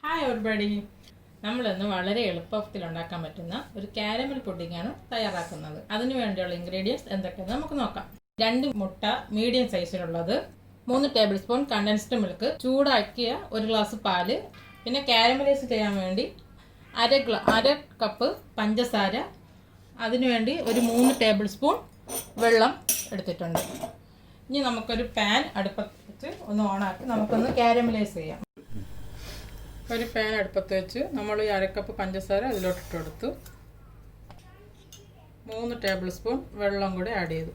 Hi everybody, നമ്മളിന്ന് വളരെ എളുപ്പത്തിൽ ഉണ്ടാക്കാൻ പറ്റുന്ന ഒരു കാരമൽ പുഡിംഗാണ് തയ്യാറാക്കുന്നത്. അതിനു വേണ്ടിയുള്ള ഇൻഗ്രീഡിയൻസ് എന്തൊക്കെയാണ് നമുക്ക് നോക്കാം. 2 മുട്ട മീഡിയം സൈസിലുള്ളത്, 3 ടേബിൾ സ്പൂൺ കണ്ടൻസ്ഡ് മിൽക്ക്, ചൂടാക്കിയ 1 ഗ്ലാസ് പാല്, പിന്നെ കാരമലൈസ് ചെയ്യാൻ വേണ്ടി അര കപ്പ് പഞ്ചസാര, അതിനുവേണ്ടി ഒരു 3 ടേബിൾ സ്പൂൺ വെള്ളം എടുത്തിട്ടുണ്ട്. ഇനി നമുക്കൊരു പാൻ അടുപ്പത്ത് വെച്ച് ഒന്ന് ഓണാക്കി നമുക്കൊന്ന് കാരമലൈസ് ചെയ്യാം. ഒരു പാൻ അടുപ്പത്ത് വെച്ച് നമ്മൾ ഈ അരക്കപ്പ് പഞ്ചസാര അതിലോട്ടിട്ട് കൊടുത്തു. 3 ടേബിൾ സ്പൂൺ വെള്ളം കൂടി ആഡ് ചെയ്തു.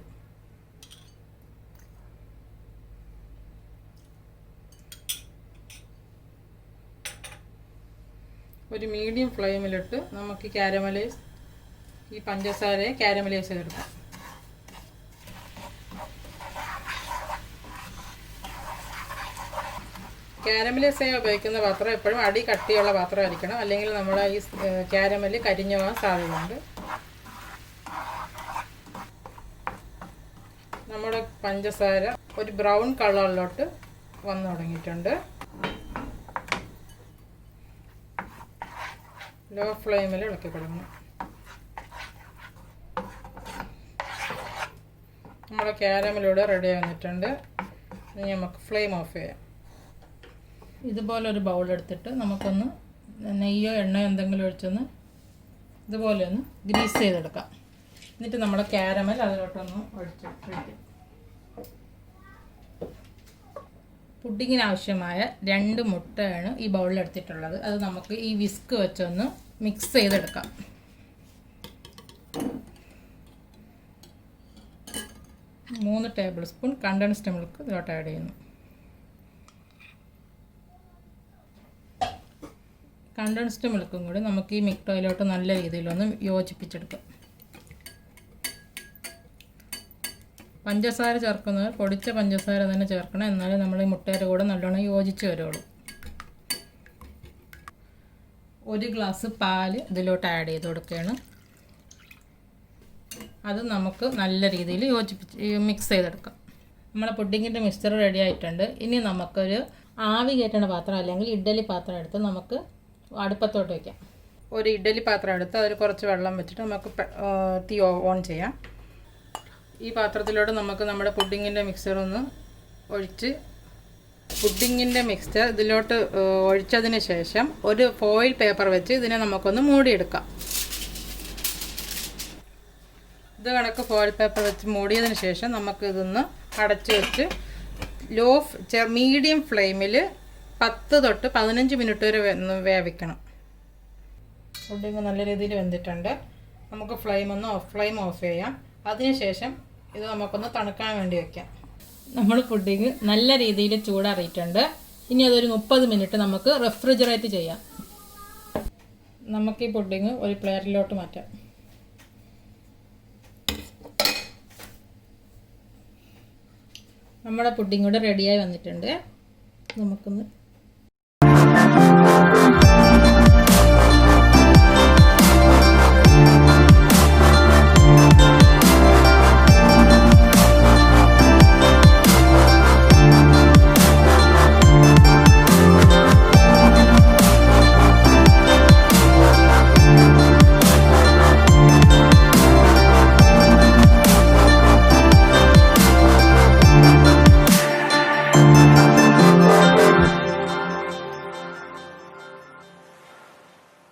ഒരു മീഡിയം ഫ്ലെയിമിലിട്ട് നമുക്ക് ഈ പഞ്ചസാരയെ കാരമലൈസ് ചെയ്തെടുക്കാം. കാരമലൈസ് ചെയ്യാൻ ഉപയോഗിക്കുന്ന പാത്രം എപ്പോഴും അടി കട്ടിയുള്ള പാത്രമായിരിക്കണം, അല്ലെങ്കിൽ നമ്മൾ ഈ കാരമൽ കരിഞ്ഞു പോകാൻ സാധ്യതയുണ്ട്. നമ്മുടെ പഞ്ചസാര ഒരു ബ്രൗൺ കളറിലോട്ട് വന്നു തുടങ്ങിയിട്ടുണ്ട്. ലോ ഫ്ലെയിമിൽ ഇളക്കി കൊടുക്കണം. നമ്മുടെ കാരമലിവിടെ റെഡി ആകുന്നിട്ടുണ്ട്. ഇനി നമുക്ക് ഫ്ലെയിം ഓഫ് ചെയ്യാം. ഇതുപോലെ ഒരു ബൗൾ എടുത്തിട്ട് നമുക്കൊന്ന് നെയ്യോ എണ്ണയോ എന്തെങ്കിലും ഒഴിച്ചൊന്ന് ഇതുപോലെ ഒന്ന് ഗ്രീസ് ചെയ്തെടുക്കാം. എന്നിട്ട് നമ്മുടെ കാരമൽ അതിലോട്ടൊന്ന് ഒഴിക്കാം. പുഡിങ്ങിന് ആവശ്യമായ 2 മുട്ടയാണ് ഈ ബൗളിൽ എടുത്തിട്ടുള്ളത്. അത് നമുക്ക് ഈ വിസ്ക് വെച്ചൊന്ന് മിക്സ് ചെയ്തെടുക്കാം. മൂന്ന് ടേബിൾ സ്പൂൺ കണ്ടൻസ്ഡ് മിൽക്ക് ഇതിലോട്ട് ആഡ് ചെയ്യുന്നു. കണ്ടൻസ്ഡ് മിൽക്കും കൂടി നമുക്ക് ഈ മിക്ടോയിലോട്ട് നല്ല രീതിയിലൊന്ന് യോജിപ്പിച്ചെടുക്കാം. പഞ്ചസാര ചേർക്കുന്നത് പൊടിച്ച പഞ്ചസാര തന്നെ ചേർക്കണം, എന്നാലും നമ്മൾ ഈ മുട്ടയുടെ കൂടെ നല്ലോണം യോജിച്ച് വരുള്ളൂ. 1 ഗ്ലാസ് പാല് ഇതിലോട്ട് ആഡ് ചെയ്ത് കൊടുക്കുകയാണ്. അത് നമുക്ക് നല്ല രീതിയിൽ മിക്സ് ചെയ്തെടുക്കാം. നമ്മളെ പുഡിങ്ങിൻ്റെ മിക്സ്ചർ റെഡി ആയിട്ടുണ്ട്. ഇനി നമുക്കൊരു ആവി കയറ്റണ പാത്രം അല്ലെങ്കിൽ ഇഡ്ഡലി പാത്രം എടുത്ത് നമുക്ക് അടുപ്പത്തോട്ട് വയ്ക്കാം. ഒരു ഇഡ്ഡലി പാത്രം എടുത്ത് അതിൽ കുറച്ച് വെള്ളം വെച്ചിട്ട് നമുക്ക് തീ ഓൺ ചെയ്യാം. ഈ പാത്രത്തിലോട്ട് നമുക്ക് നമ്മുടെ പുഡിങ്ങിൻ്റെ മിക്സ്ചർ ഒന്ന് ഒഴിച്ച് പുഡിങ്ങിൻ്റെ മിക്സ്ചർ ഇതിലോട്ട് ഒഴിച്ചതിന് ശേഷം ഒരു ഫോയിൽ പേപ്പർ വെച്ച് ഇതിനെ നമുക്കൊന്ന് മൂടിയെടുക്കാം. ഇത് കണക്ക് ഫോയിൽ പേപ്പർ വെച്ച് മൂടിയതിന് ശേഷം നമുക്കിതൊന്ന് അടച്ച് വെച്ച് മീഡിയം ഫ്ലെയിമിൽ 10 തൊട്ട് 15 മിനിറ്റ് വരെ വേവിക്കണം. പുഡിങ് നല്ല രീതിയിൽ വെന്തിട്ടുണ്ട്. നമുക്ക് ഫ്ലെയിം ഓഫ് ചെയ്യാം. അതിനുശേഷം ഇത് നമുക്കൊന്ന് തണുക്കാൻ വേണ്ടി വയ്ക്കാം. നമ്മൾ പുഡിങ് നല്ല രീതിയിൽ ചൂടാറിയിട്ടുണ്ട്. ഇനി അതൊരു 30 മിനിറ്റ് നമുക്ക് റെഫ്രിജറേറ്റ് ചെയ്യാം. നമുക്ക് ഈ പുഡിങ് ഒരു പ്ലേറ്റിലോട്ട് മാറ്റാം. നമ്മുടെ പുഡിങ് ഇവിടെ റെഡിയായി വന്നിട്ടുണ്ട്. നമുക്കൊന്ന്